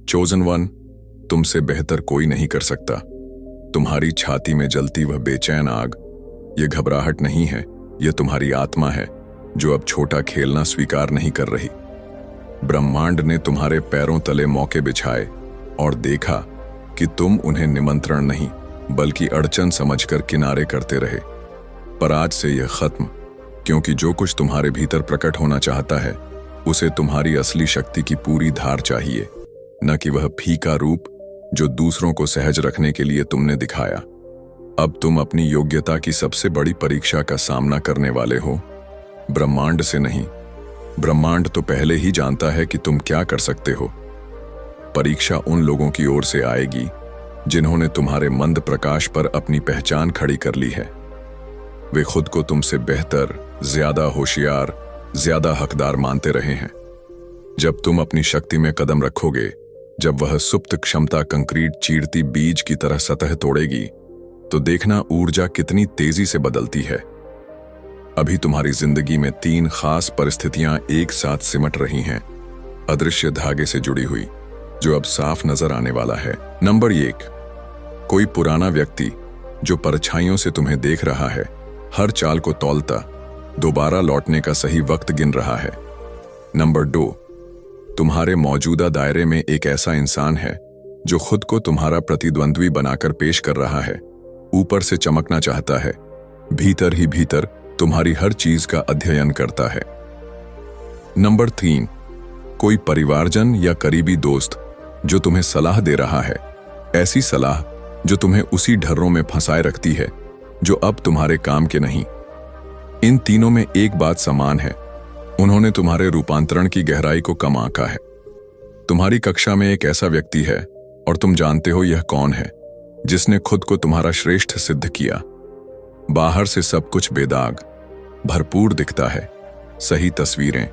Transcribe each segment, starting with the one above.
Chosen one, तुमसे बेहतर कोई नहीं कर सकता। तुम्हारी छाती में जलती वह बेचैन आग, ये घबराहट नहीं है, यह तुम्हारी आत्मा है जो अब छोटा खेलना स्वीकार नहीं कर रही। ब्रह्मांड ने तुम्हारे पैरों तले मौके बिछाए और देखा कि तुम उन्हें निमंत्रण नहीं बल्कि अड़चन समझकर किनारे करते रहे। पर आज से यह खत्म, क्योंकि जो कुछ तुम्हारे भीतर प्रकट होना चाहता है उसे तुम्हारी असली शक्ति की पूरी धार चाहिए, न कि वह फीका रूप जो दूसरों को सहज रखने के लिए तुमने दिखाया। अब तुम अपनी योग्यता की सबसे बड़ी परीक्षा का सामना करने वाले हो, ब्रह्मांड से नहीं। ब्रह्मांड तो पहले ही जानता है कि तुम क्या कर सकते हो। परीक्षा उन लोगों की ओर से आएगी जिन्होंने तुम्हारे मंद प्रकाश पर अपनी पहचान खड़ी कर ली है। वे खुद को तुमसे बेहतर, ज्यादा होशियार, ज्यादा हकदार मानते रहे हैं। जब तुम अपनी शक्ति में कदम रखोगे, जब वह सुप्त क्षमता कंक्रीट चीरती बीज की तरह सतह तोड़ेगी, तो देखना ऊर्जा कितनी तेजी से बदलती है। अभी तुम्हारी जिंदगी में 3 खास परिस्थितियां एक साथ सिमट रही हैं, अदृश्य धागे से जुड़ी हुई, जो अब साफ नजर आने वाला है। नंबर 1, कोई पुराना व्यक्ति जो परछाइयों से तुम्हें देख रहा है, हर चाल को तौलता, दोबारा लौटने का सही वक्त गिन रहा है। नंबर 2, तुम्हारे मौजूदा दायरे में एक ऐसा इंसान है जो खुद को तुम्हारा प्रतिद्वंद्वी बनाकर पेश कर रहा है, ऊपर से चमकना चाहता है, भीतर ही भीतर तुम्हारी हर चीज का अध्ययन करता है। नंबर 3, कोई परिवारजन या करीबी दोस्त जो तुम्हें सलाह दे रहा है, ऐसी सलाह जो तुम्हें उसी ढर्रों में फंसाए रखती है जो अब तुम्हारे काम के नहीं। इन तीनों में एक बात समान है, उन्होंने तुम्हारे रूपांतरण की गहराई को कम आंका है। तुम्हारी कक्षा में एक ऐसा व्यक्ति है और तुम जानते हो यह कौन है, जिसने खुद को तुम्हारा श्रेष्ठ सिद्ध किया। बाहर से सब कुछ बेदाग, भरपूर दिखता है, सही तस्वीरें,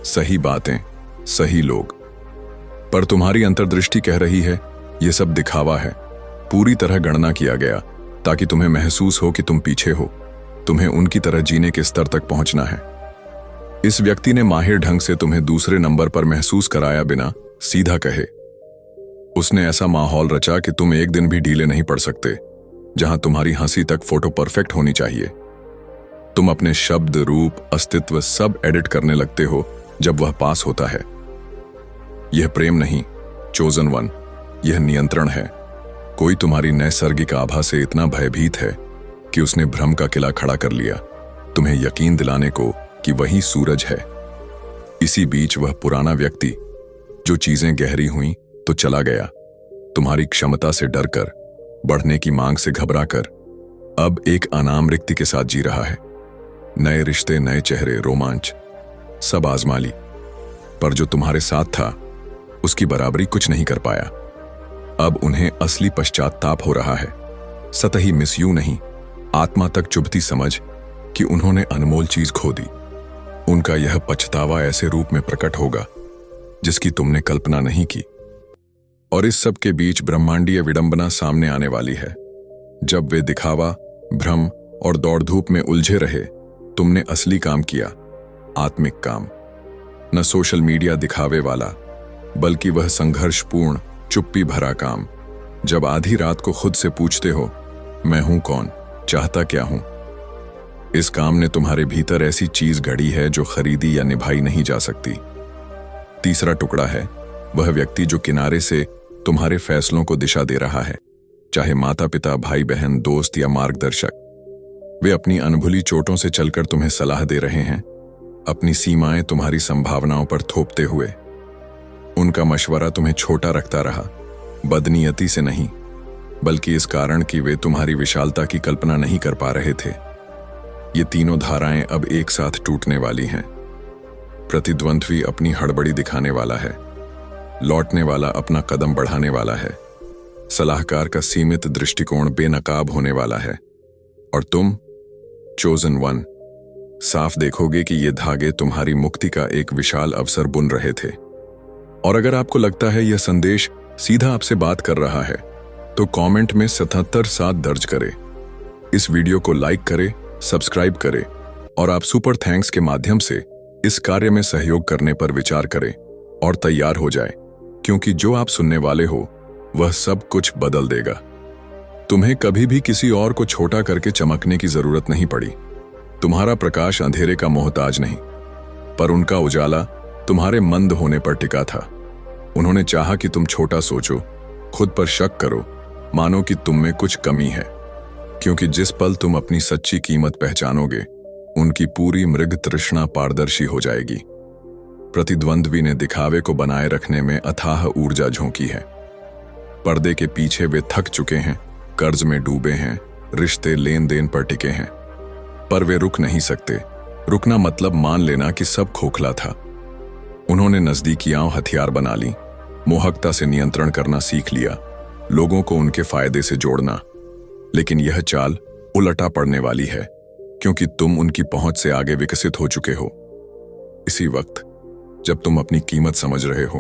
सही बातें, सही लोग। पर तुम्हारी अंतर्दृष्टि कह रही है यह सब दिखावा है, पूरी तरह गणना किया गया ताकि तुम्हें महसूस हो कि तुम पीछे हो, तुम्हें उनकी तरह जीने के स्तर तक पहुंचना है। इस व्यक्ति ने माहिर ढंग से तुम्हें दूसरे नंबर पर महसूस कराया बिना सीधा कहे। उसने ऐसा माहौल रचा कि तुम एक दिन भी ढीले नहीं पड़ सकते, जहां तुम्हारी हंसी तक फोटो परफेक्ट होनी चाहिए। तुम अपने शब्द, रूप, अस्तित्व सब एडिट करने लगते हो जब वह पास होता है। यह प्रेम नहीं चोजन वन, यह नियंत्रण है। कोई तुम्हारी नैसर्गिक आभा से इतना भयभीत है कि उसने भ्रम का किला खड़ा कर लिया, तुम्हें यकीन दिलाने को कि वही सूरज है। इसी बीच वह पुराना व्यक्ति जो चीजें गहरी हुई तो चला गया, तुम्हारी क्षमता से डरकर, बढ़ने की मांग से घबराकर, अब एक अनाम रिक्ति के साथ जी रहा है। नए रिश्ते, नए चेहरे, रोमांच सब आजमा ली, पर जो तुम्हारे साथ था उसकी बराबरी कुछ नहीं कर पाया। अब उन्हें असली पश्चाताप हो रहा है, सतही मिसयू नहीं, आत्मा तक चुभती समझ कि उन्होंने अनमोल चीज खो दी। उनका यह पछतावा ऐसे रूप में प्रकट होगा जिसकी तुमने कल्पना नहीं की। और इस सब के बीच ब्रह्मांडीय विडंबना सामने आने वाली है। जब वे दिखावा, भ्रम और दौड़ धूप में उलझे रहे, तुमने असली काम किया, आत्मिक काम। न सोशल मीडिया दिखावे वाला, बल्कि वह संघर्षपूर्ण, चुप्पी भरा काम। जब आधी रात को खुद से पूछते हो, मैं हूं कौन, चाहता क्या हूं। इस काम ने तुम्हारे भीतर ऐसी चीज गढ़ी है जो खरीदी या निभाई नहीं जा सकती। तीसरा टुकड़ा है वह व्यक्ति जो किनारे से तुम्हारे फैसलों को दिशा दे रहा है, चाहे माता पिता, भाई बहन, दोस्त या मार्गदर्शक। वे अपनी अनभुली चोटों से चलकर तुम्हें सलाह दे रहे हैं, अपनी सीमाएं तुम्हारी संभावनाओं पर थोपते हुए। उनका मशवरा तुम्हें छोटा रखता रहा, बदनीयती से नहीं, बल्कि इस कारण कि वे तुम्हारी विशालता की कल्पना नहीं कर पा रहे थे। ये तीनों धाराएं अब एक साथ टूटने वाली हैं। प्रतिद्वंद्वी अपनी हड़बड़ी दिखाने वाला है, लौटने वाला अपना कदम बढ़ाने वाला है, सलाहकार का सीमित दृष्टिकोण बेनकाब होने वाला है, और तुम चोजन वन साफ देखोगे कि ये धागे तुम्हारी मुक्ति का एक विशाल अवसर बुन रहे थे। और अगर आपको लगता है यह संदेश सीधा आपसे बात कर रहा है, तो कमेंट में 77 दर्ज करें। इस वीडियो को लाइक करें, सब्सक्राइब करें और आप सुपर थैंक्स के माध्यम से इस कार्य में सहयोग करने पर विचार करें और तैयार हो जाए, क्योंकि जो आप सुनने वाले हो वह सब कुछ बदल देगा। तुम्हें कभी भी किसी और को छोटा करके चमकने की जरूरत नहीं पड़ी। तुम्हारा प्रकाश अंधेरे का मोहताज नहीं, पर उनका उजाला तुम्हारे मंद होने पर टिका था। उन्होंने चाहा कि तुम छोटा सोचो, खुद पर शक करो, मानो कि तुम में कुछ कमी है, क्योंकि जिस पल तुम अपनी सच्ची कीमत पहचानोगे, उनकी पूरी मृग तृष्णा पारदर्शी हो जाएगी। प्रतिद्वंद्वी ने दिखावे को बनाए रखने में अथाह ऊर्जा झोंकी है। पर्दे के पीछे वे थक चुके हैं, कर्ज में डूबे हैं, रिश्ते लेन देन पर टिके हैं, पर वे रुक नहीं सकते। रुकना मतलब मान लेना कि सब खोखला था। उन्होंने नजदीकियां हथियार बना ली, मोहकता से नियंत्रण करना सीख लिया, लोगों को उनके फायदे से जोड़ना। लेकिन यह चाल उलटा पड़ने वाली है, क्योंकि तुम उनकी पहुंच से आगे विकसित हो चुके हो। इसी वक्त जब तुम अपनी कीमत समझ रहे हो,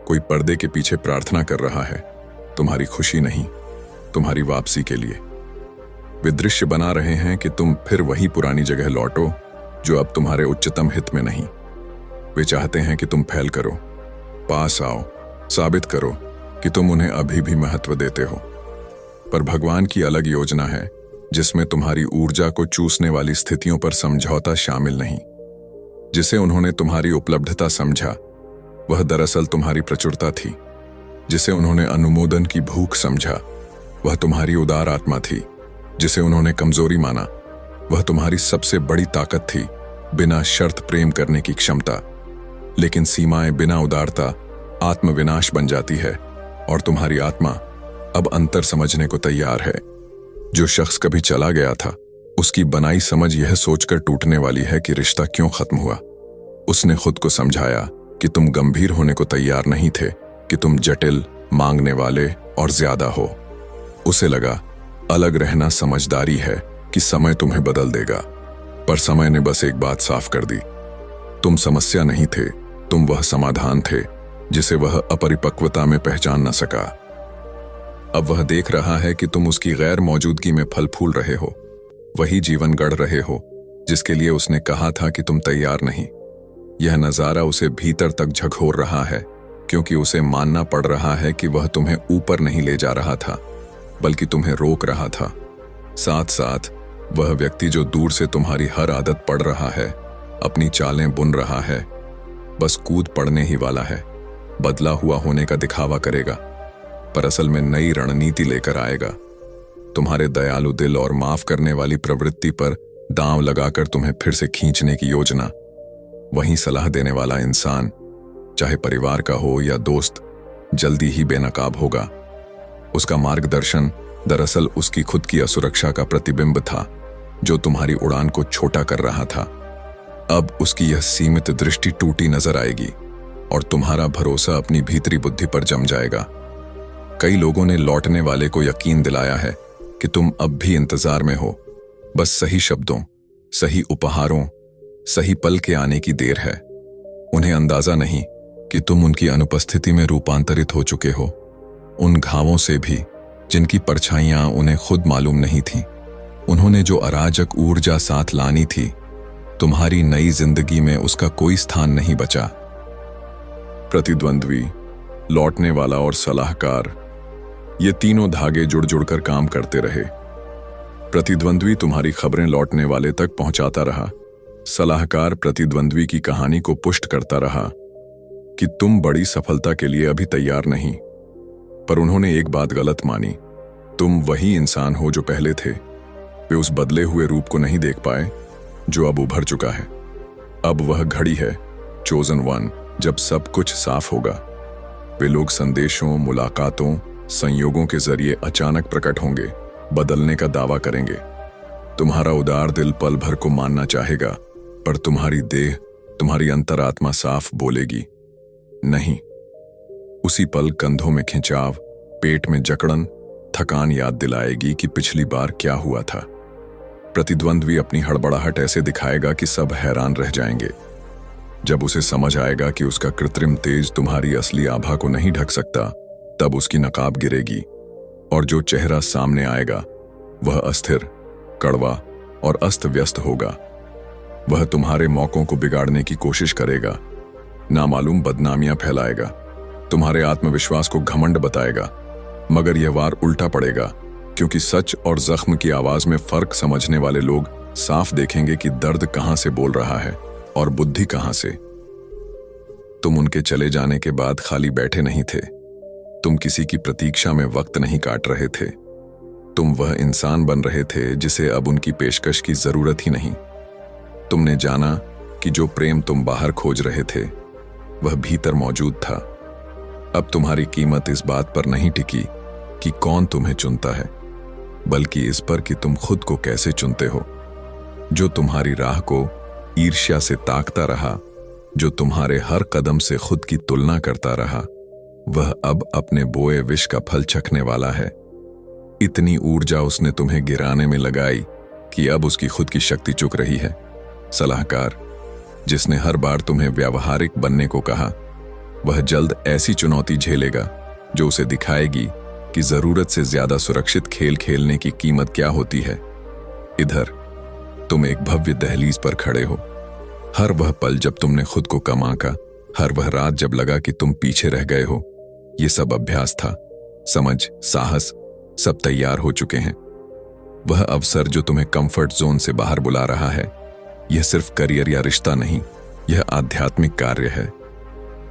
कोई पर्दे के पीछे प्रार्थना कर रहा है, तुम्हारी खुशी नहीं, तुम्हारी वापसी के लिए। वे दृश्य बना रहे हैं कि तुम फिर वही पुरानी जगह लौटो जो अब तुम्हारे उच्चतम हित में नहीं। वे चाहते हैं कि तुम फैल करो, पास आओ, साबित करो कि तुम उन्हें अभी भी महत्व देते हो। पर भगवान की अलग योजना है, जिसमें तुम्हारी ऊर्जा को चूसने वाली स्थितियों पर समझौता शामिल नहीं। जिसे उन्होंने तुम्हारी उपलब्धता समझा, वह दरअसल तुम्हारी प्रचुरता थी। जिसे उन्होंने अनुमोदन की भूख समझा, वह तुम्हारी उदार आत्मा थी। जिसे उन्होंने कमजोरी माना, वह तुम्हारी सबसे बड़ी ताकत थी। बिना शर्त प्रेम करने की क्षमता। लेकिन सीमाएं बिना उदारता आत्मविनाश बन जाती है, और तुम्हारी आत्मा अब अंतर समझने को तैयार है। जो शख्स कभी चला गया था, उसकी बनाई समझ यह सोचकर टूटने वाली है कि रिश्ता क्यों खत्म हुआ। उसने खुद को समझाया कि तुम गंभीर होने को तैयार नहीं थे, कि तुम जटिल, मांगने वाले और ज्यादा हो। उसे लगा अलग रहना समझदारी है, कि समय तुम्हें बदल देगा। पर समय ने बस एक बात साफ कर दी, तुम समस्या नहीं थे, तुम वह समाधान थे जिसे वह अपरिपक्वता में पहचान न सका। अब वह देख रहा है कि तुम उसकी गैर मौजूदगी में फल फूल रहे हो, वही जीवन गढ़ रहे हो जिसके लिए उसने कहा था कि तुम तैयार नहीं। यह नजारा उसे भीतर तक झकझोर रहा है, क्योंकि उसे मानना पड़ रहा है कि वह तुम्हें ऊपर नहीं ले जा रहा था, बल्कि तुम्हें रोक रहा था। साथ साथ वह व्यक्ति जो दूर से तुम्हारी हर आदत पढ़ रहा है, अपनी चालें बुन रहा है, बस कूद पड़ने ही वाला है। बदला हुआ होने का दिखावा करेगा, पर असल में नई रणनीति लेकर आएगा। तुम्हारे दयालु दिल और माफ करने वाली प्रवृत्ति पर दांव लगाकर तुम्हें फिर से खींचने की योजना। वहीं सलाह देने वाला इंसान, चाहे परिवार का हो या दोस्त, जल्दी ही बेनकाब होगा। उसका मार्गदर्शन दरअसल उसकी खुद की असुरक्षा का प्रतिबिंब था, जो तुम्हारी उड़ान को छोटा कर रहा था। अब उसकी यह सीमित दृष्टि टूटी नजर आएगी, और तुम्हारा भरोसा अपनी भीतरी बुद्धि पर जम जाएगा। कई लोगों ने लौटने वाले को यकीन दिलाया है कि तुम अब भी इंतजार में हो, बस सही शब्दों, सही उपहारों, सही पल के आने की देर है। उन्हें अंदाजा नहीं कि तुम उनकी अनुपस्थिति में रूपांतरित हो चुके हो, उन घावों से भी जिनकी परछाइयां उन्हें खुद मालूम नहीं थी। उन्होंने जो अराजक ऊर्जा साथ लानी थी, तुम्हारी नई जिंदगी में उसका कोई स्थान नहीं बचा। प्रतिद्वंद्वी, लौटने वाला और सलाहकार, ये तीनों धागे जुड़ जुड़कर काम करते रहे। प्रतिद्वंद्वी तुम्हारी खबरें लौटने वाले तक पहुंचाता रहा। सलाहकार प्रतिद्वंद्वी की कहानी को पुष्ट करता रहा कि तुम बड़ी सफलता के लिए अभी तैयार नहीं। पर उन्होंने एक बात गलत मानी, तुम वही इंसान हो जो पहले थे। वे उस बदले हुए रूप को नहीं देख पाए जो अब उभर चुका है। अब वह घड़ी है, चोजन वन, जब सब कुछ साफ होगा। वे लोग संदेशों, मुलाकातों, संयोगों के जरिए अचानक प्रकट होंगे, बदलने का दावा करेंगे। तुम्हारा उदार दिल पल भर को मानना चाहेगा, पर तुम्हारी देह, तुम्हारी अंतरात्मा साफ बोलेगी नहीं। उसी पल कंधों में खिंचाव, पेट में जकड़न, थकान याद दिलाएगी कि पिछली बार क्या हुआ था। प्रतिद्वंद्वी अपनी हड़बड़ाहट ऐसे दिखाएगा कि सब हैरान रह जाएंगे। जब उसे समझ आएगा कि उसका कृत्रिम तेज तुम्हारी असली आभा को नहीं ढक सकता, तब उसकी नकाब गिरेगी, और जो चेहरा सामने आएगा वह अस्थिर, कड़वा और अस्त व्यस्त होगा। वह तुम्हारे मौकों को बिगाड़ने की कोशिश करेगा, नामालूम बदनामियां फैलाएगा, तुम्हारे आत्मविश्वास को घमंड बताएगा, मगर यह वार उल्टा पड़ेगा, क्योंकि सच और जख्म की आवाज में फर्क समझने वाले लोग साफ देखेंगे कि दर्द कहां से बोल रहा है और बुद्धि कहां से। तुम उनके चले जाने के बाद खाली बैठे नहीं थे। तुम किसी की प्रतीक्षा में वक्त नहीं काट रहे थे। तुम वह इंसान बन रहे थे जिसे अब उनकी पेशकश की जरूरत ही नहीं। तुमने जाना कि जो प्रेम तुम बाहर खोज रहे थे वह भीतर मौजूद था। अब तुम्हारी कीमत इस बात पर नहीं टिकी कि कौन तुम्हें चुनता है, बल्कि इस पर कि तुम खुद को कैसे चुनते हो। जो तुम्हारी राह को ईर्ष्या से ताकता रहा, जो तुम्हारे हर कदम से खुद की तुलना करता रहा, वह अब अपने बोए विष का फल चखने वाला है। इतनी ऊर्जा उसने तुम्हें गिराने में लगाई कि अब उसकी खुद की शक्ति चुक रही है। सलाहकार, जिसने हर बार तुम्हें व्यावहारिक बनने को कहा, वह जल्द ऐसी चुनौती झेलेगा जो उसे दिखाएगी कि जरूरत से ज्यादा सुरक्षित खेल खेलने की कीमत क्या होती है। इधर तुम एक भव्य दहलीज पर खड़े हो। हर वह पल जब तुमने खुद को कम आंका, हर वह रात जब लगा कि तुम पीछे रह गए हो, ये सब अभ्यास था। समझ, साहस, सब तैयार हो चुके हैं। वह अवसर जो तुम्हें कंफर्ट जोन से बाहर बुला रहा है, यह सिर्फ करियर या रिश्ता नहीं, यह आध्यात्मिक कार्य है।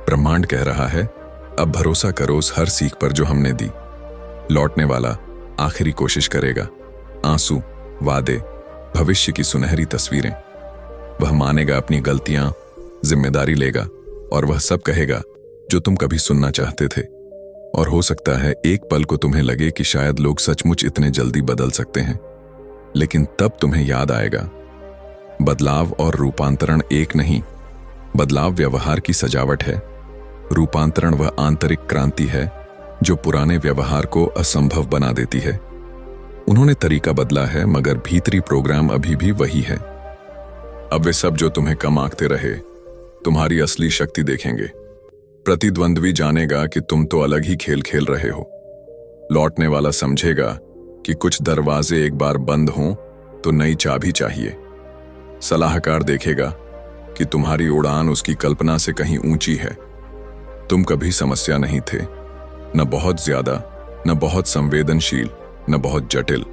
ब्रह्मांड कह रहा है, अब भरोसा करो उस हर सीख पर जो हमने दी। लौटने वाला आखिरी कोशिश करेगा। आंसू, वादे, भविष्य की सुनहरी तस्वीरें। वह मानेगा अपनी गलतियां, जिम्मेदारी लेगा और वह सब कहेगा जो तुम कभी सुनना चाहते थे। और हो सकता है एक पल को तुम्हें लगे कि शायद लोग सचमुच इतने जल्दी बदल सकते हैं, लेकिन तब तुम्हें याद आएगा, बदलाव और रूपांतरण एक नहीं। बदलाव व्यवहार की सजावट है, रूपांतरण वह आंतरिक क्रांति है जो पुराने व्यवहार को असंभव बना देती है। उन्होंने तरीका बदला है, मगर भीतरी प्रोग्राम अभी भी वही है। अब वे सब जो तुम्हें कम आंकते रहे, तुम्हारी असली शक्ति देखेंगे। प्रतिद्वंद्वी जानेगा कि तुम तो अलग ही खेल खेल रहे हो। लौटने वाला समझेगा कि कुछ दरवाजे एक बार बंद हों तो नई चाबी चाहिए। सलाहकार देखेगा कि तुम्हारी उड़ान उसकी कल्पना से कहीं ऊंची है। तुम कभी समस्या नहीं थे, न बहुत ज्यादा, न बहुत संवेदनशील, न बहुत जटिल।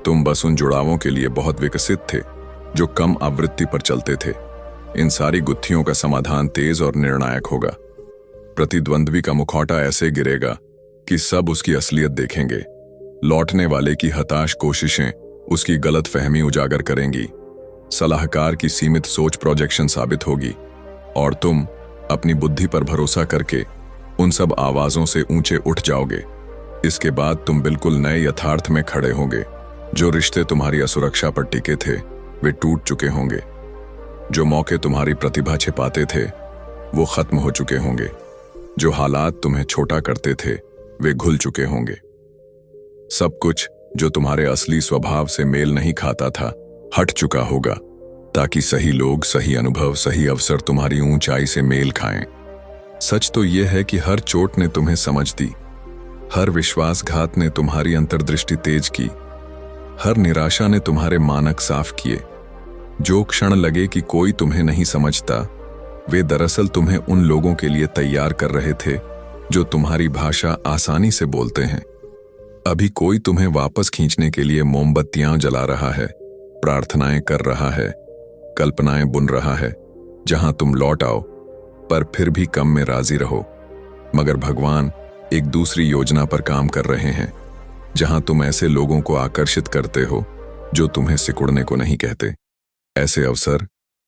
तुम बस उन जुड़ावों के लिए बहुत विकसित थे जो कम आवृत्ति पर चलते थे। इन सारी गुत्थियों का समाधान तेज और निर्णायक होगा। प्रतिद्वंद्वी का मुखौटा ऐसे गिरेगा कि सब उसकी असलियत देखेंगे। लौटने वाले की हताश कोशिशें उसकी गलत फहमी उजागर करेंगी। सलाहकार की सीमित सोच प्रोजेक्शन साबित होगी और तुम अपनी बुद्धि पर भरोसा करके उन सब आवाजों से ऊंचे उठ जाओगे। इसके बाद तुम बिल्कुल नए यथार्थ में खड़े होंगे। जो रिश्ते तुम्हारी असुरक्षा पर टिके थे वे टूट चुके होंगे। जो मौके तुम्हारी प्रतिभा छिपाते थे वो खत्म हो चुके होंगे। जो हालात तुम्हें छोटा करते थे वे घुल चुके होंगे। सब कुछ जो तुम्हारे असली स्वभाव से मेल नहीं खाता था हट चुका होगा, ताकि सही लोग, सही अनुभव, सही अवसर तुम्हारी ऊंचाई से मेल खाएं। सच तो यह है कि हर चोट ने तुम्हें समझ दी, हर विश्वासघात ने तुम्हारी अंतर्दृष्टि तेज की, हर निराशा ने तुम्हारे मानक साफ किए। जो क्षण लगे कि कोई तुम्हें नहीं समझता, वे दरअसल तुम्हें उन लोगों के लिए तैयार कर रहे थे जो तुम्हारी भाषा आसानी से बोलते हैं। अभी कोई तुम्हें वापस खींचने के लिए मोमबत्तियां जला रहा है, प्रार्थनाएं कर रहा है, कल्पनाएं बुन रहा है, जहां तुम लौट आओ, पर फिर भी कम में राजी रहो। मगर भगवान एक दूसरी योजना पर काम कर रहे हैं, जहां तुम ऐसे लोगों को आकर्षित करते हो जो तुम्हें सिकुड़ने को नहीं कहते। ऐसे अवसर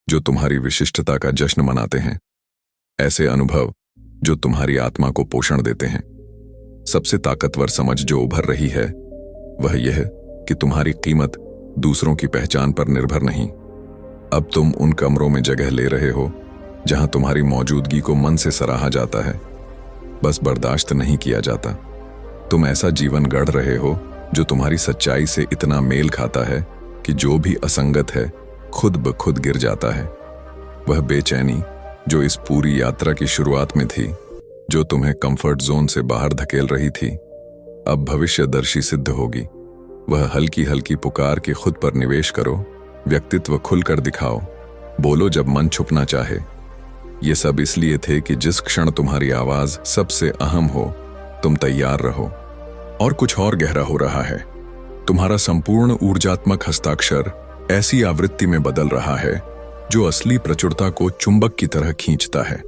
जो तुम्हारी विशिष्टता का जश्न मनाते हैं, ऐसे अनुभव जो तुम्हारी आत्मा को पोषण देते हैं। सबसे ताकतवर समझ जो उभर रही है वह यह कि तुम्हारी कीमत दूसरों की पहचान पर निर्भर नहीं। अब तुम उन कमरों में जगह ले रहे हो जहां तुम्हारी मौजूदगी को मन से सराहा जाता है, बस बर्दाश्त नहीं किया जाता। तुम ऐसा जीवन गढ़ रहे हो जो तुम्हारी सच्चाई से इतना मेल खाता है कि जो भी असंगत है खुद ब खुद गिर जाता है। वह बेचैनी जो इस पूरी यात्रा की शुरुआत में थी, जो तुम्हें कंफर्ट जोन से बाहर धकेल रही थी, अब भविष्यदर्शी सिद्ध होगी। वह हल्की हल्की पुकार के खुद पर निवेश करो, व्यक्तित्व खुलकर दिखाओ, बोलो जब मन छुपना चाहे, ये सब इसलिए थे कि जिस क्षण तुम्हारी आवाज सबसे अहम हो, तुम तैयार रहो। और कुछ और गहरा हो रहा है। तुम्हारा संपूर्ण ऊर्जात्मक हस्ताक्षर ऐसी आवृत्ति में बदल रहा है जो असली प्रचुरता को चुंबक की तरह खींचता है।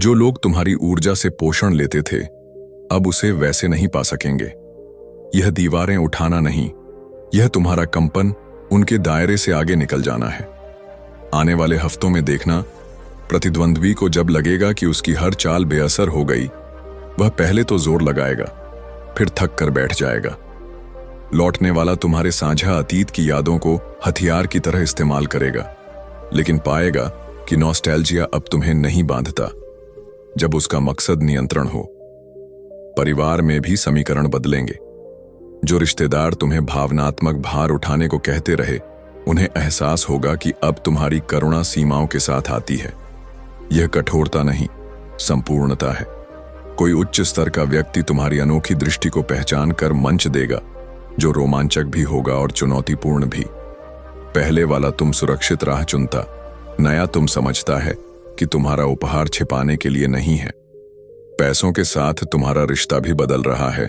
जो लोग तुम्हारी ऊर्जा से पोषण लेते थे, अब उसे वैसे नहीं पा सकेंगे। यह दीवारें उठाना नहीं, यह तुम्हारा कंपन उनके दायरे से आगे निकल जाना है। आने वाले हफ्तों में देखना, प्रतिद्वंद्वी को जब लगेगा कि उसकी हर चाल बेअसर हो गई, वह पहले तो जोर लगाएगा, फिर थक कर बैठ जाएगा। लौटने वाला तुम्हारे साझा अतीत की यादों को हथियार की तरह इस्तेमाल करेगा, लेकिन पाएगा कि नॉस्टैल्जिया अब तुम्हें नहीं बांधता। जब उसका मकसद नियंत्रण हो, परिवार में भी समीकरण बदलेंगे। जो रिश्तेदार तुम्हें भावनात्मक भार उठाने को कहते रहे, उन्हें एहसास होगा कि अब तुम्हारी करुणा सीमाओं के साथ आती है। यह कठोरता नहीं, संपूर्णता है। कोई उच्च स्तर का व्यक्ति तुम्हारी अनोखी दृष्टि को पहचान कर मंच देगा, जो रोमांचक भी होगा और चुनौतीपूर्ण भी। पहले वाला तुम सुरक्षित राह चुनता, नया तुम समझता है कि तुम्हारा उपहार छिपाने के लिए नहीं है। पैसों के साथ तुम्हारा रिश्ता भी बदल रहा है।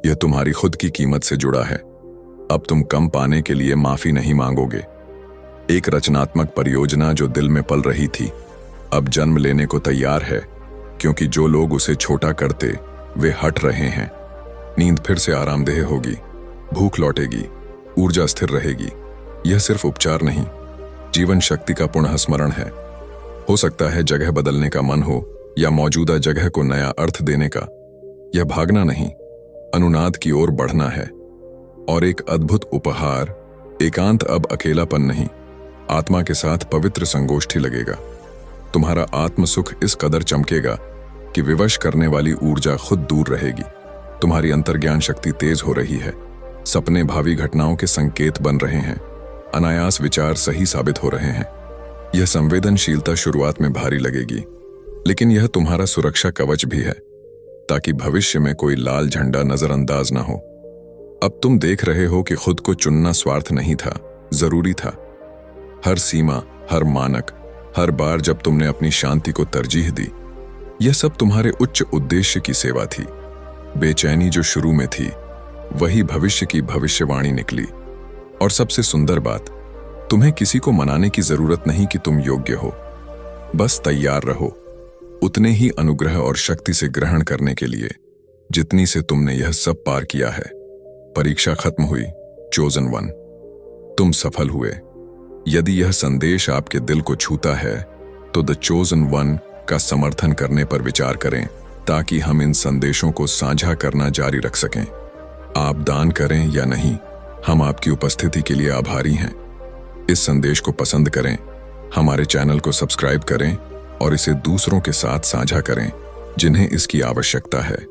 यह तुम्हारी खुद की कीमत से जुड़ा है। अब तुम कम पाने के लिए माफी नहीं मांगोगे। एक रचनात्मक परियोजना जो दिल में पल रही थी, अब जन्म लेने को तैयार है, क्योंकि जो लोग उसे छोटा करते, वे हट रहे हैं। नींद फिर से आरामदेह होगी, भूख लौटेगी, ऊर्जा स्थिर रहेगी। यह सिर्फ उपचार नहीं, जीवन शक्ति का पुनः स्मरण है। हो सकता है जगह बदलने का मन हो, या मौजूदा जगह को नया अर्थ देने का। यह भागना नहीं, अनुनाद की ओर बढ़ना है। और एक अद्भुत उपहार, एकांत अब अकेलापन नहीं, आत्मा के साथ पवित्र संगोष्ठी लगेगा। तुम्हारा आत्म सुख इस कदर चमकेगा कि विवश करने वाली ऊर्जा खुद दूर रहेगी। तुम्हारी अंतर्ज्ञान शक्ति तेज हो रही है। सपने भावी घटनाओं के संकेत बन रहे हैं। अनायास विचार सही साबित हो रहे हैं। यह संवेदनशीलता शुरुआत में भारी लगेगी, लेकिन यह तुम्हारा सुरक्षा कवच भी है, ताकि भविष्य में कोई लाल झंडा नजरअंदाज ना हो। अब तुम देख रहे हो कि खुद को चुनना स्वार्थ नहीं था, जरूरी था। हर सीमा, हर मानक, हर बार जब तुमने अपनी शांति को तरजीह दी, यह सब तुम्हारे उच्च उद्देश्य की सेवा थी। बेचैनी जो शुरू में थी, वही भविष्य की भविष्यवाणी निकली। और सबसे सुंदर बात, तुम्हें किसी को मनाने की जरूरत नहीं कि तुम योग्य हो। बस तैयार रहो, उतने ही अनुग्रह और शक्ति से ग्रहण करने के लिए, जितनी से तुमने यह सब पार किया है। परीक्षा खत्म हुई, चोजन वन, तुम सफल हुए। यदि यह संदेश आपके दिल को छूता है, तो द चोजन वन का समर्थन करने पर विचार करें, ताकि हम इन संदेशों को साझा करना जारी रख सकें। आप दान करें या नहीं, हम आपकी उपस्थिति के लिए आभारी हैं। इस संदेश को पसंद करें, हमारे चैनल को सब्सक्राइब करें और इसे दूसरों के साथ साझा करें जिन्हें इसकी आवश्यकता है।